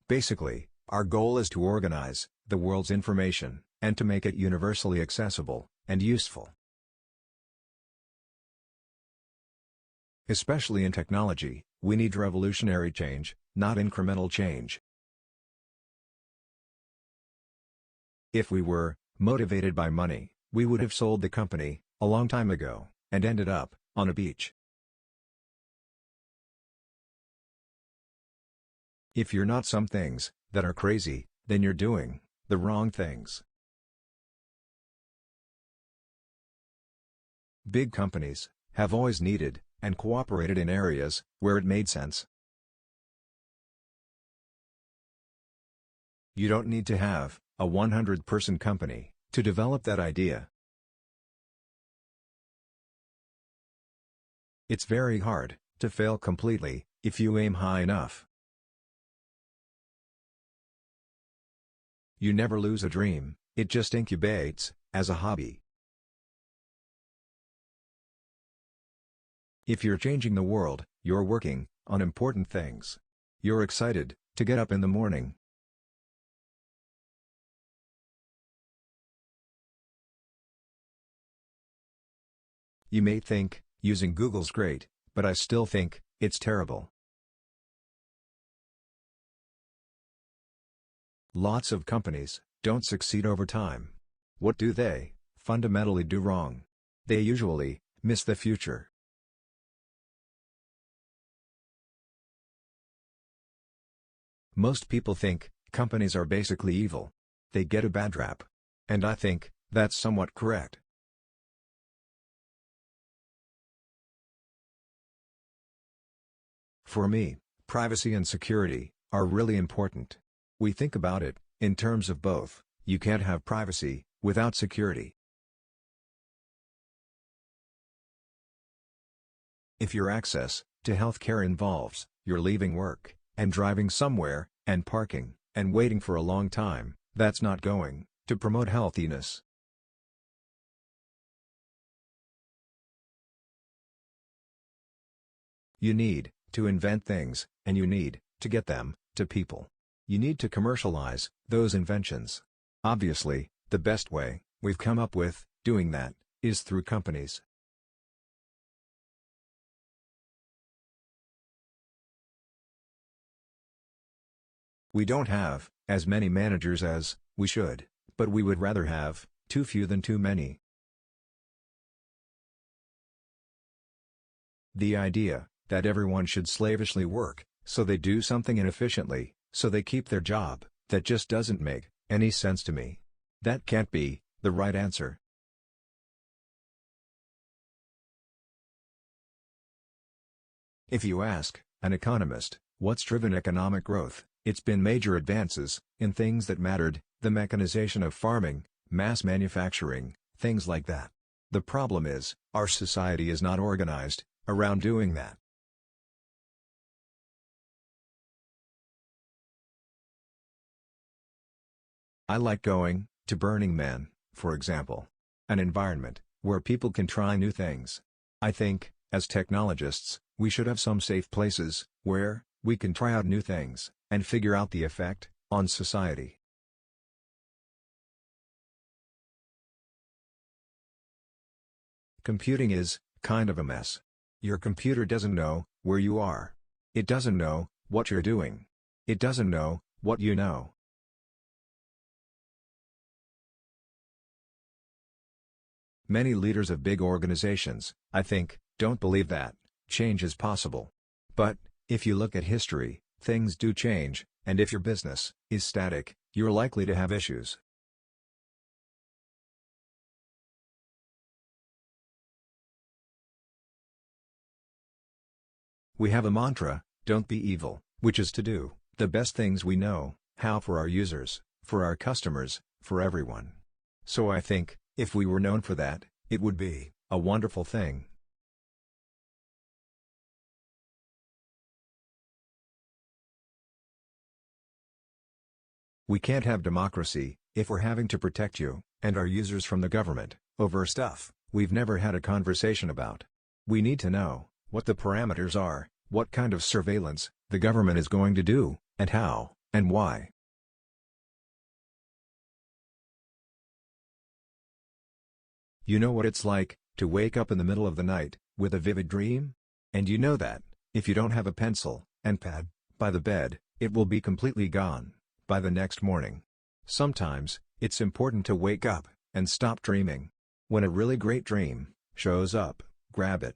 Basically, our goal is to organize the world's information, and to make it universally accessible and useful. Especially in technology, we need revolutionary change, not incremental change. If we were motivated by money, we would have sold the company a long time ago, and ended up on a beach. If you're not some things that are crazy, then you're doing the wrong things. Big companies have always needed and cooperated in areas where it made sense. You don't need to have a 100-person company to develop that idea. It's very hard to fail completely if you aim high enough. You never lose a dream, it just incubates as a hobby. If you're changing the world, you're working on important things. You're excited to get up in the morning. You may think using Google's great, but I still think it's terrible. Lots of companies don't succeed over time. What do they fundamentally do wrong? They usually miss the future. Most people think companies are basically evil. They get a bad rap. And I think that's somewhat correct. For me, privacy and security are really important. We think about it in terms of both. You can't have privacy without security. If your access to healthcare involves your leaving work and driving somewhere, and parking, and waiting for a long time, that's not going to promote healthiness. You need to invent things, and you need to get them to people. You need to commercialize those inventions. Obviously, the best way we've come up with doing that is through companies. We don't have as many managers as we should, but we would rather have too few than too many. The idea that everyone should slavishly work so they do something inefficiently, so they keep their job, that just doesn't make any sense to me. That can't be the right answer. If you ask an economist what's driven economic growth, it's been major advances in things that mattered, the mechanization of farming, mass manufacturing, things like that. The problem is, our society is not organized around doing that. I like going to Burning Man, for example. An environment where people can try new things. I think, as technologists, we should have some safe places where we can try out new things and figure out the effect on society. Computing is kind of a mess. Your computer doesn't know where you are. It doesn't know what you're doing. It doesn't know what you know. Many leaders of big organizations, I think, don't believe that change is possible. But, if you look at history, things do change, and if your business is static, you're likely to have issues. We have a mantra, don't be evil, which is to do the best things we know how for our users, for our customers, for everyone. So I think, if we were known for that, it would be a wonderful thing. We can't have democracy if we're having to protect you and our users from the government over stuff we've never had a conversation about. We need to know what the parameters are, what kind of surveillance the government is going to do, and how, and why? You know what it's like to wake up in the middle of the night with a vivid dream? And you know that, if you don't have a pencil and pad by the bed, it will be completely gone by the next morning. Sometimes, it's important to wake up and stop dreaming. When a really great dream shows up, grab it.